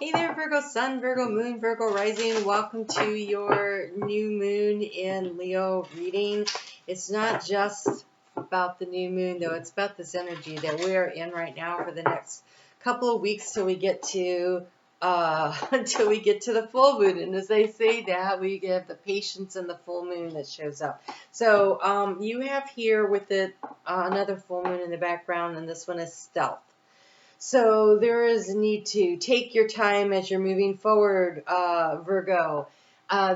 Hey there, Virgo Sun, Virgo Moon, Virgo Rising. Welcome to your new moon in Leo reading. It's not just about the new moon, though. It's about this energy that we're in right now for the next couple of weeks till we get to until we get to the full moon. And as they say that, we get the patience and the full moon that shows up. So you have here with it another full moon in the background, and this one is stealth. So there is a need to take your time as you're moving forward, Virgo.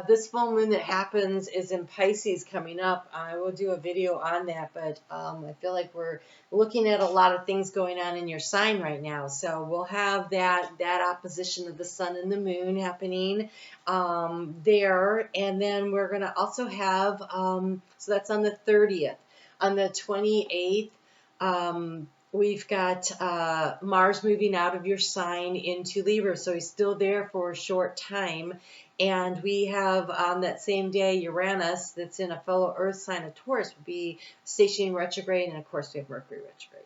This full moon that happens is in Pisces coming up. I will do a video on that, but I feel like we're looking at a lot of things going on in your sign right now. So we'll have that opposition of the sun and the moon happening there, and then we're going to also have, so that's on the 30th. On the 28th, we've got Mars moving out of your sign into Libra, so he's still there for a short time. And we have on that same day Uranus, that's in a fellow Earth sign of Taurus, will be stationing retrograde, and of course we have Mercury retrograde.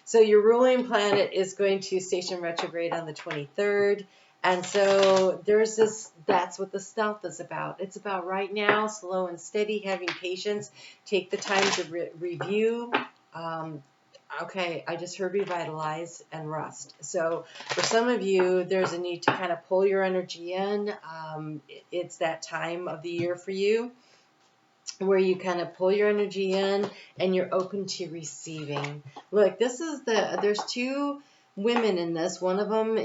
So your ruling planet is going to station retrograde on the 23rd. And so there's this, that's what the stealth is about. It's about right now, slow and steady, having patience, take the time to review. Okay, I just heard revitalize and rest. So for some of you, there's a need to kind of pull your energy in. It's that time of the year for you where you kind of pull your energy in and you're open to receiving. Look, this is there's two women in this. One of them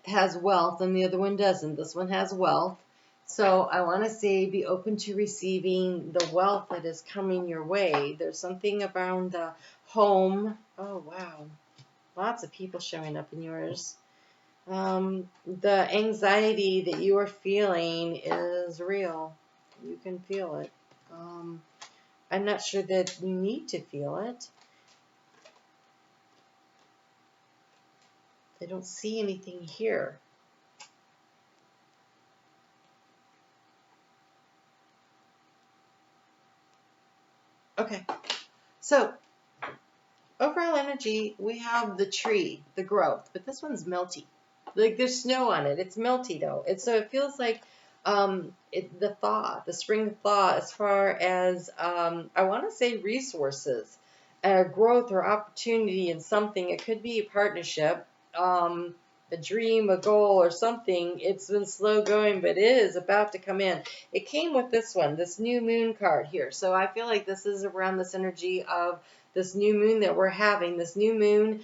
has wealth and the other one doesn't. This one has wealth. So I want to say be open to receiving the wealth that is coming your way. There's something around the home. Oh, wow. Lots of people showing up in yours. The anxiety that you are feeling is real. You can feel it. I'm not sure that you need to feel it. I don't see anything here. Okay, so overall energy, we have the tree, the growth, but this one's melty. Like there's snow on it. It's melty though. So it feels like the thaw, the spring thaw, as far as I want to say resources, growth or opportunity in something. It could be a partnership, a dream, a goal, or something. It's been slow going, but it is about to come in. It came with this one, this new moon card here. So I feel like this is around this energy of this new moon that we're having. This new moon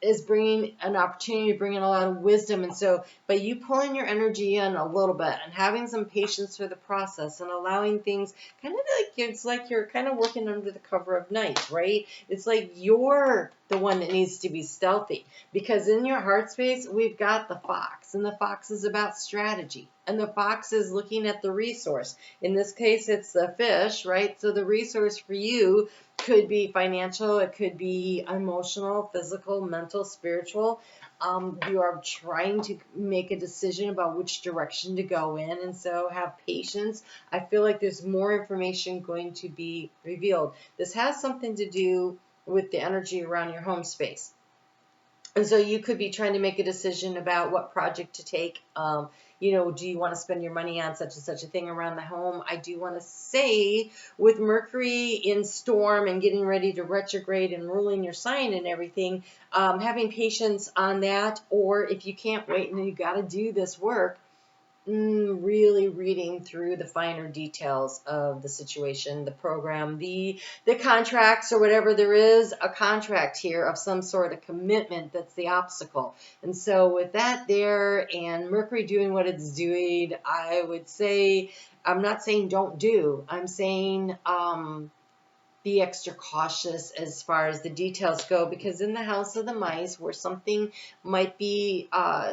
is bringing an opportunity, bringing a lot of wisdom. And so, but you pulling your energy in a little bit and having some patience for the process and allowing things kind of like, it's like you're kind of working under the cover of night, right? It's like you're the one that needs to be stealthy, because in your heart space, we've got the fox, and the fox is about strategy. And the fox is looking at the resource. In this case, it's the fish, right? So the resource for you could be financial, it could be emotional, physical, mental, spiritual. You are trying to make a decision about which direction to go in, and so have patience. I feel like there's more information going to be revealed. This has something to do with the energy around your home space. And so you could be trying to make a decision about what project to take. Do you want to spend your money on such and such a thing around the home? I do want to say, with Mercury in storm and getting ready to retrograde and ruling your sign and everything, having patience on that, or if you can't wait and you got to do this work, really reading through the finer details of the situation, the program, the contracts, or whatever. There is a contract here of some sort of commitment that's the obstacle. And so with that there and Mercury doing what it's doing, I would say, I'm not saying don't do, I'm saying be extra cautious as far as the details go, because in the house of the mice, where something might be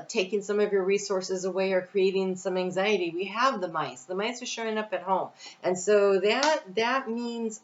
taking some of your resources away or creating some anxiety, we have the mice. The mice are showing up at home. And so that means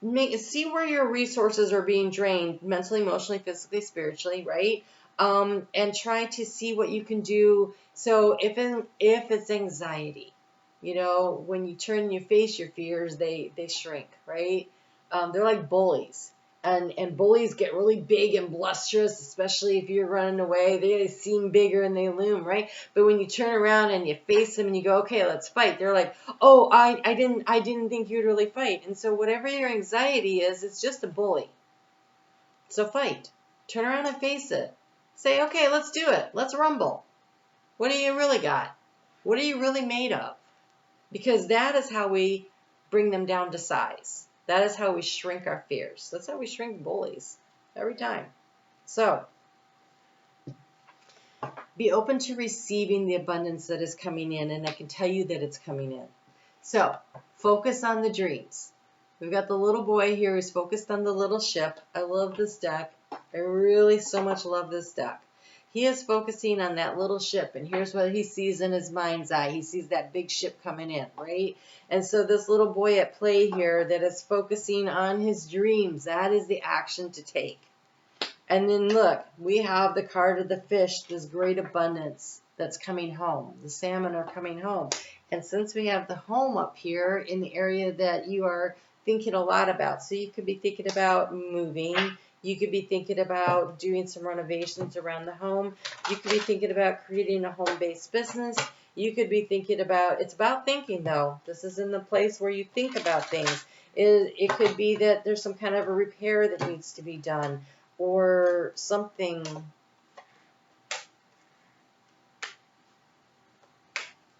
see where your resources are being drained mentally, emotionally, physically, spiritually, right? And try to see what you can do. So if it's anxiety, when you turn and you face your fears, they shrink, right? They're like bullies. And bullies get really big and blusterous, especially if you're running away. They seem bigger and they loom, right? But when you turn around and you face them and you go, okay, let's fight, they're like, oh, I didn't think you'd really fight. And so whatever your anxiety is, it's just a bully. So fight. Turn around and face it. Say, okay, let's do it. Let's rumble. What do you really got? What are you really made of? Because that is how we bring them down to size. That is how we shrink our fears. That's how we shrink bullies every time. So, be open to receiving the abundance that is coming in, and I can tell you that it's coming in. So, focus on the dreams. We've got the little boy here who's focused on the little ship. I love this deck. I really so much love this deck. He is focusing on that little ship, and here's what he sees in his mind's eye. He sees that big ship coming in, right? And so this little boy at play here that is focusing on his dreams, that is the action to take. And then look, we have the card of the fish, this great abundance that's coming home. The salmon are coming home. And since we have the home up here in the area that you are thinking a lot about, so you could be thinking about moving. You could be thinking about doing some renovations around the home. You could be thinking about creating a home-based business. You could be thinking about, it's about thinking though. This is in the place where you think about things. It could be that there's some kind of a repair that needs to be done or something.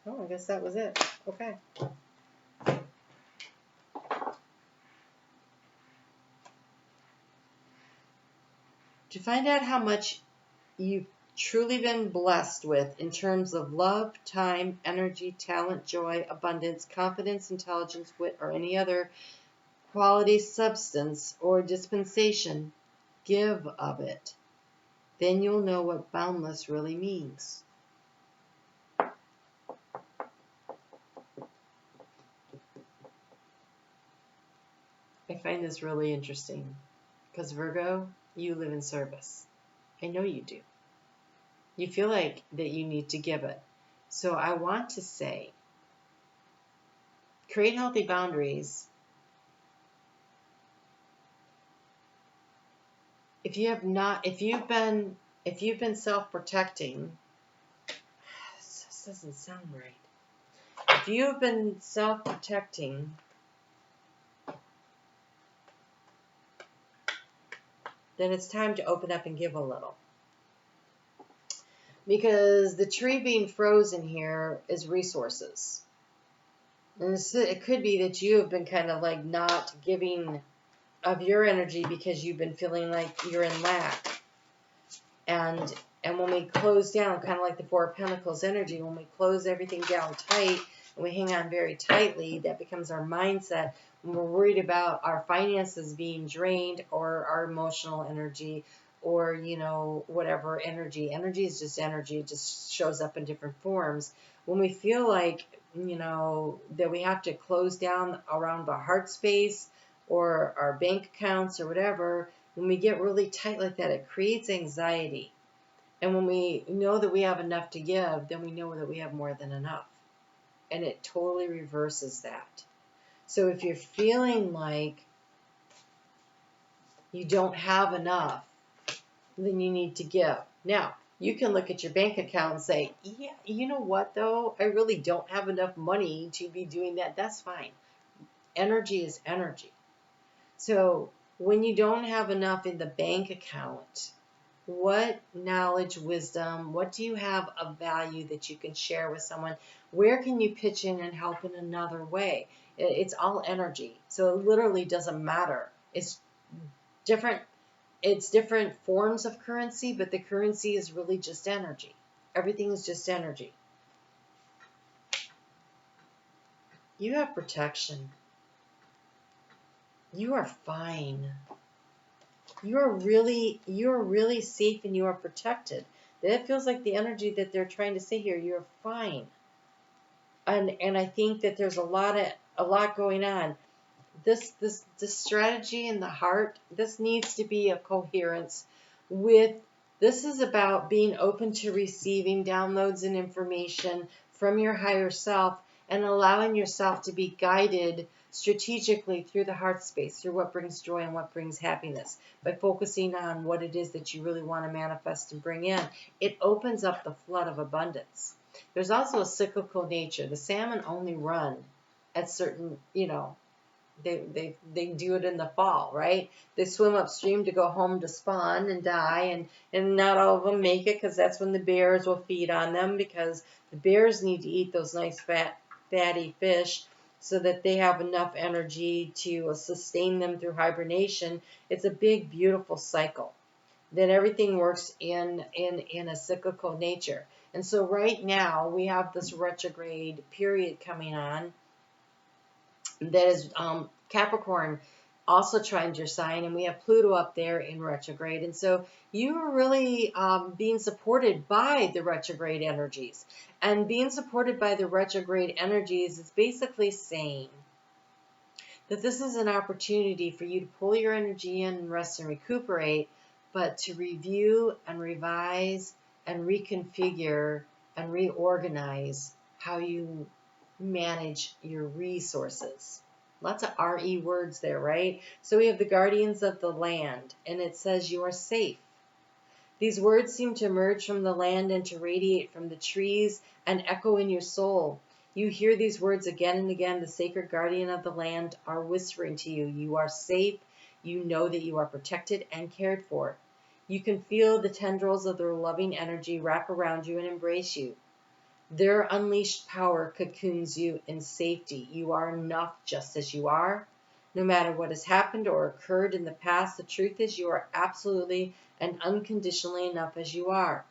Oh, I guess that was it. Okay. To find out how much you've truly been blessed with in terms of love, time, energy, talent, joy, abundance, confidence, intelligence, wit, or any other quality, substance, or dispensation, give of it. Then you'll know what boundless really means. I find this really interesting because Virgo, you live in service. I know you do. You feel like that you need to give it. So I want to say, create healthy boundaries. If you've been self-protecting, this doesn't sound right. If you've been self-protecting, then it's time to open up and give a little. Because the tree being frozen here is resources. And it could be that you have been kind of like not giving of your energy because you've been feeling like you're in lack. And when we close down, kind of like the Four of Pentacles energy, when we close everything down tight and we hang on very tightly, that becomes our mindset. When we're worried about our finances being drained or our emotional energy or, whatever energy. Energy is just energy. It just shows up in different forms. When we feel like, that we have to close down around the heart space or our bank accounts or whatever, when we get really tight like that, it creates anxiety. And when we know that we have enough to give, then we know that we have more than enough. And it totally reverses that. So if you're feeling like you don't have enough, then you need to give. Now, you can look at your bank account and say, yeah, you know what though? I really don't have enough money to be doing that. That's fine. Energy is energy. So when you don't have enough in the bank account, what knowledge, wisdom, what do you have of value that you can share with someone? Where can you pitch in and help in another way? It's all energy. So it literally doesn't matter. It's different forms of currency, but the currency is really just energy. Everything is just energy. You have protection. You are fine. You're really safe and you are protected. That feels like the energy that they're trying to say here. You're fine. And I think that there's a lot going on. This strategy in the heart, this needs to be a coherence with, this is about being open to receiving downloads and information from your higher self and allowing yourself to be guided strategically through the heart space, through what brings joy and what brings happiness, by focusing on what it is that you really want to manifest and bring in. It opens up the flood of abundance. There's also a cyclical nature. The salmon only run at certain, they do it in the fall, right? They swim upstream to go home to spawn and die, and not all of them make it, because that's when the bears will feed on them, because the bears need to eat those nice fatty fish so that they have enough energy to sustain them through hibernation. It's a big, beautiful cycle that everything works in a cyclical nature. And so right now we have this retrograde period coming on that is Capricorn also trines your sign, and we have Pluto up there in retrograde. And so you are really being supported by the retrograde energies. And being supported by the retrograde energies is basically saying that this is an opportunity for you to pull your energy in and rest and recuperate, but to review and revise and reconfigure and reorganize how you manage your resources. Lots of RE words there, right? So we have the guardians of the land, and it says you are safe. These words seem to emerge from the land and to radiate from the trees and echo in your soul. You hear these words again and again. The sacred guardian of the land are whispering to you. You are safe. You know that you are protected and cared for. You can feel the tendrils of their loving energy wrap around you and embrace you. Their unleashed power cocoons you in safety. You are enough just as you are. No matter what has happened or occurred in the past, the truth is you are absolutely and unconditionally enough as you are.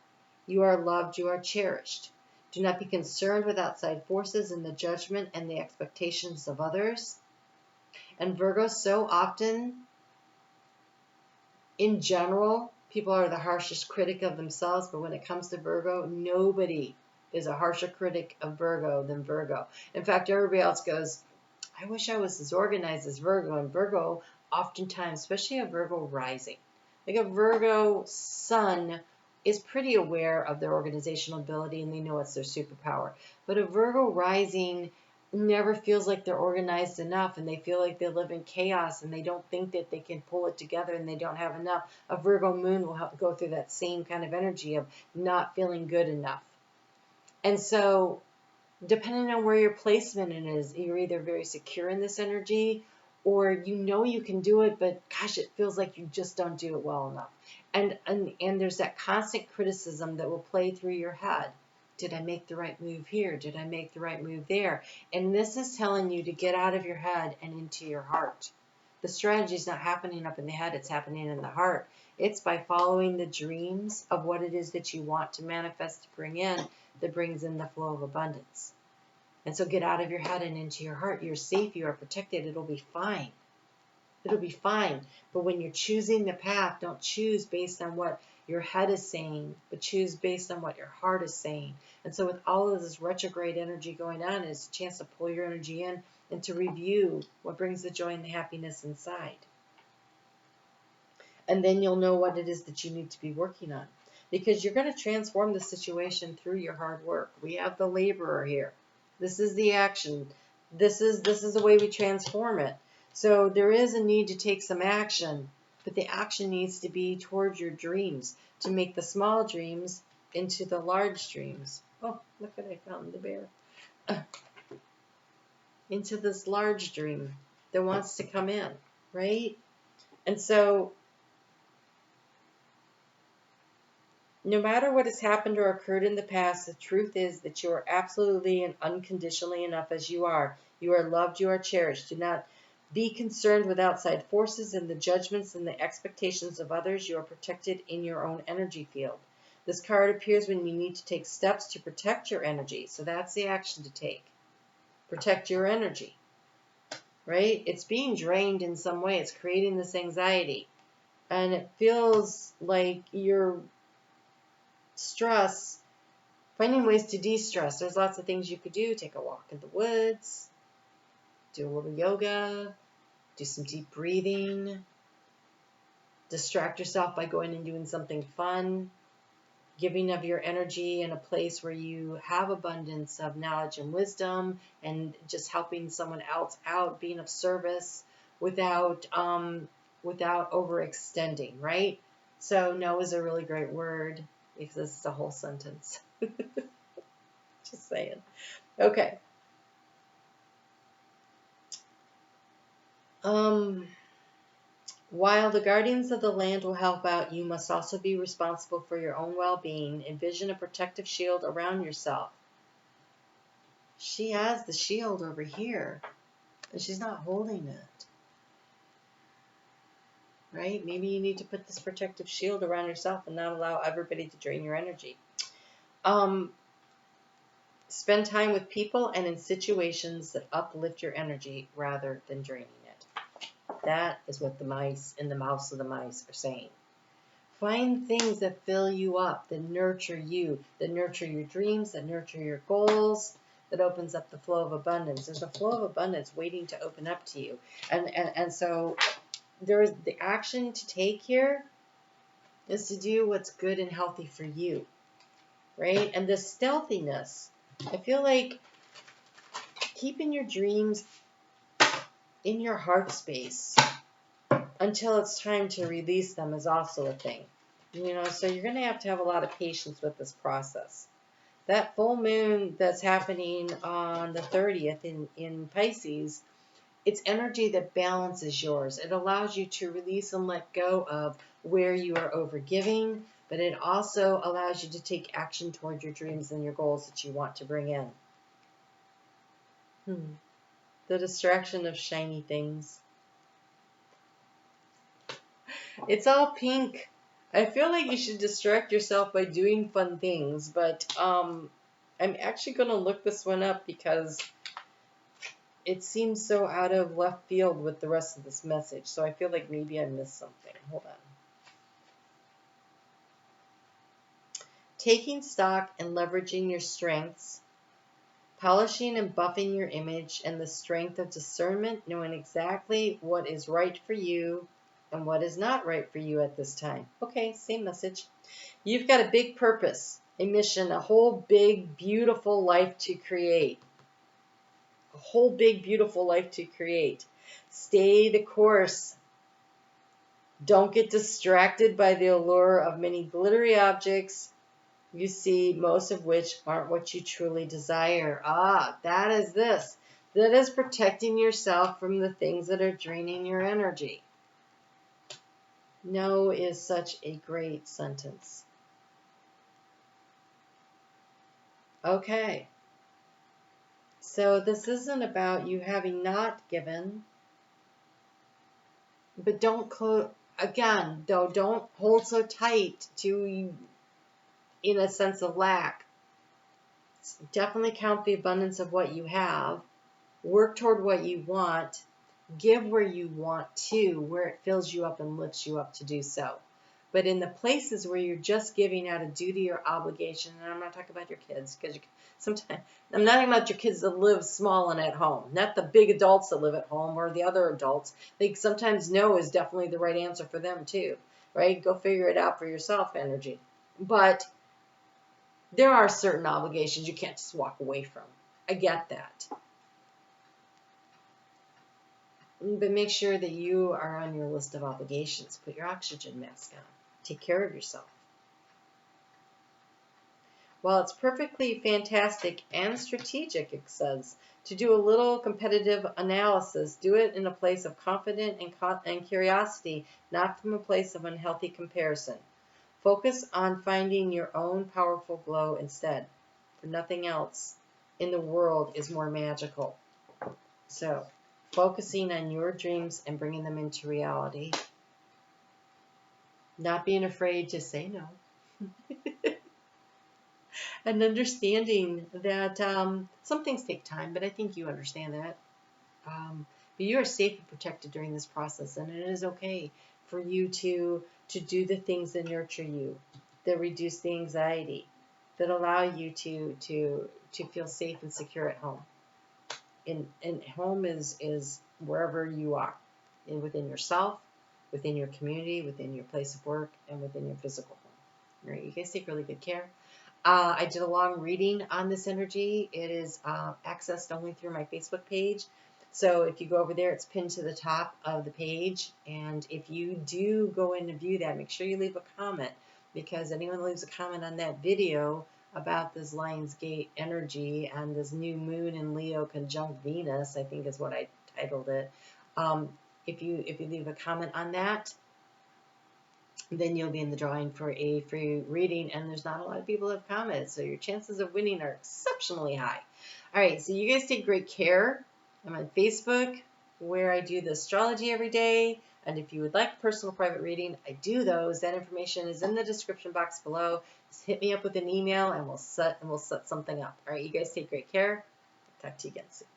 You are loved, you are cherished. Do not be concerned with outside forces and the judgment and the expectations of others. And Virgo, so often, in general, people are the harshest critic of themselves, but when it comes to Virgo, nobody is a harsher critic of Virgo than Virgo. In fact, everybody else goes, I wish I was as organized as Virgo. And Virgo, oftentimes, especially a Virgo rising, like a Virgo sun is pretty aware of their organizational ability, and they know it's their superpower. But a Virgo rising never feels like they're organized enough, and they feel like they live in chaos, and they don't think that they can pull it together, and they don't have enough. A Virgo moon will go through that same kind of energy of not feeling good enough. And so depending on where your placement is, you're either very secure in this energy, or you know you can do it, but gosh, it feels like you just don't do it well enough. And there's that constant criticism that will play through your head. Did I make the right move here? Did I make the right move there? And this is telling you to get out of your head and into your heart. The strategy is not happening up in the head, it's happening in the heart. It's by following the dreams of what it is that you want to manifest, to bring in, that brings in the flow of abundance. And so get out of your head and into your heart. You're safe, you are protected, it'll be fine. It'll be fine. But when you're choosing the path, don't choose based on what your head is saying, but choose based on what your heart is saying. And so with all of this retrograde energy going on, it's a chance to pull your energy in and to review what brings the joy and the happiness inside. And then you'll know what it is that you need to be working on, because you're going to transform the situation through your hard work. We have the laborer here. This is the action. This is the way we transform it. So there is a need to take some action, but the action needs to be towards your dreams, to make the small dreams into the large dreams. Oh, look what I found, the bear. Into this large dream that wants to come in, right? And so no matter what has happened or occurred in the past, the truth is that you are absolutely and unconditionally enough as you are. You are loved, you are cherished. Do not be concerned with outside forces and the judgments and the expectations of others. You are protected in your own energy field. This card appears when you need to take steps to protect your energy. So that's the action to take. Protect your energy, right? It's being drained in some way. It's creating this anxiety. And it feels like you're stress, finding ways to de-stress. There's lots of things you could do. Take a walk in the woods, do a little yoga, do some deep breathing, distract yourself by going and doing something fun, giving of your energy in a place where you have abundance of knowledge and wisdom, and just helping someone else out, being of service without overextending, right? So no is a really great word because it's a whole sentence. Just saying. Okay. While the guardians of the land will help out, you must also be responsible for your own well-being. Envision a protective shield around yourself. She has the shield over here, and she's not holding it. Right? Maybe you need to put this protective shield around yourself and not allow everybody to drain your energy. Spend time with people and in situations that uplift your energy rather than draining it. That is what the mice and the mouse of the mice are saying. Find things that fill you up, that nurture you, that nurture your dreams, that nurture your goals, that opens up the flow of abundance. There's a flow of abundance waiting to open up to you. And so there is the action to take here is to do what's good and healthy for you, right? And the stealthiness, I feel like keeping your dreams in your heart space until it's time to release them is also a thing. So you're going to have a lot of patience with this process. That full moon that's happening on the 30th in Pisces, it's energy that balances yours. It allows you to release and let go of where you are overgiving, but it also allows you to take action toward your dreams and your goals that you want to bring in. The distraction of shiny things. It's all pink. I feel like you should distract yourself by doing fun things, but I'm actually going to look this one up because it seems so out of left field with the rest of this message. So I feel like maybe I missed something. Hold on. Taking stock and leveraging your strengths, polishing and buffing your image, and the strength of discernment, knowing exactly what is right for you and what is not right for you at this time. Okay, same message. You've got a big purpose, a mission, a whole big, beautiful life to create. A whole big, beautiful life to create. Stay the course. Don't get distracted by the allure of many glittery objects you see, most of which aren't what you truly desire. That is this. That is protecting yourself from the things that are draining your energy. No is such a great sentence. Okay. So this isn't about you having not given, but don't hold so tight to you in a sense of lack. Definitely count the abundance of what you have. Work toward what you want. Give where you want to, where it fills you up and lifts you up to do so. But in the places where you're just giving out of duty or obligation, and I'm not talking about your kids, because sometimes I'm not talking about your kids that live small and at home, not the big adults that live at home or the other adults. Like sometimes no is definitely the right answer for them too, right? Go figure it out for yourself, energy. But there are certain obligations you can't just walk away from. I get that. But make sure that you are on your list of obligations. Put your oxygen mask on. Take care of yourself. While it's perfectly fantastic and strategic, it says, to do a little competitive analysis, do it in a place of confidence and curiosity, not from a place of unhealthy comparison. Focus on finding your own powerful glow instead, for nothing else in the world is more magical. So, focusing on your dreams and bringing them into reality. Not being afraid to say no. And understanding that some things take time, but I think you understand that. But you are safe and protected during this process, and it is okay for you to do the things that nurture you, that reduce the anxiety, that allow you to feel safe and secure at home. And home is wherever you are, within yourself, within your community, within your place of work, and within your physical home. All right, you guys take really good care. I did a long reading on this energy. It is accessed only through my Facebook page. So if you go over there, it's pinned to the top of the page. And if you do go in and view that, make sure you leave a comment, because anyone leaves a comment on that video about this Lionsgate energy and this new moon in Leo conjunct Venus, I think is what I titled it. If you leave a comment on that, then you'll be in the drawing for a free reading, and there's not a lot of people who have commented, so your chances of winning are exceptionally high. All right, so you guys take great care. I'm on Facebook, where I do the astrology every day, and if you would like a personal private reading, I do those. That information is in the description box below. Just hit me up with an email, and we'll set something up. All right, you guys take great care. Talk to you again soon.